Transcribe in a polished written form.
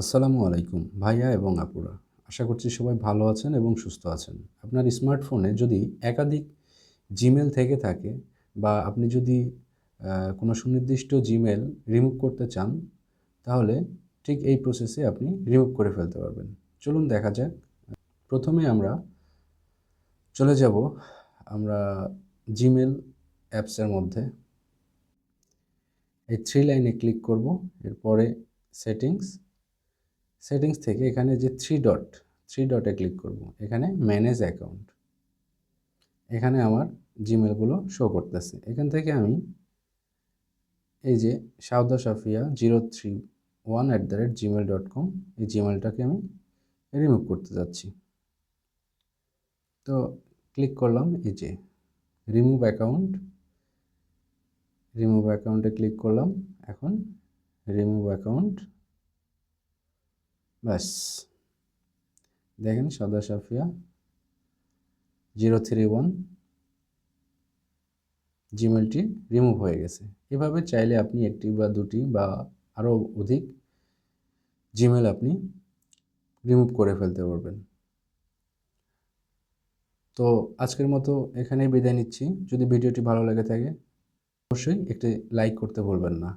আসসালামু আলাইকুম ভাইয়া এবং আপুরা। আশা করছি সবাই ভালো আছেন এবং সুস্থ আছেন। আপনার স্মার্টফোনে যদি একাধিক জিমেল থেকে থাকে বা আপনি যদি কোনো সুনির্দিষ্ট জিমেল রিমুভ করতে চান, তাহলে ঠিক এই প্রসেসে আপনি রিমুভ করে ফেলতে পারবেন। চলুন দেখা যাক। প্রথমে আমরা চলে যাব আমরা জিমেল অ্যাপসের মধ্যে। এই 3 লাইনে ক্লিক করব। এরপরে সেটিংস। সেটিংস থেকে এখানে যে 3 ডটে ক্লিক করব। এখানে ম্যানেজ অ্যাকাউন্ট। এখানে আমার জিমেলগুলো শো করতেছে। এখান থেকে আমি এই যে সাউদা সাফিয়া 031@gmail.com এই জিমেলটাকে আমি রিমুভ করতে যাচ্ছি। তো ক্লিক করলাম এই যে রিমুভ অ্যাকাউন্ট। রিমুভ অ্যাকাউন্টে ক্লিক করলাম। এখন রিমুভ অ্যাকাউন্ট, ব্যাস দেখেন সাউদা সাফিয়া 031 জিমেলটি রিমুভ হয়ে গেছে। এভাবে চাইলে আপনি একটি বা দুটি বা আরও অধিক জিমেল আপনি রিমুভ করে ফেলতে পারবেন। তো আজকের মতো এখানেই বিদায় নিচ্ছি। যদি ভিডিওটি ভালো লেগে থাকে অবশ্যই একটি লাইক করতে ভুলবেন না।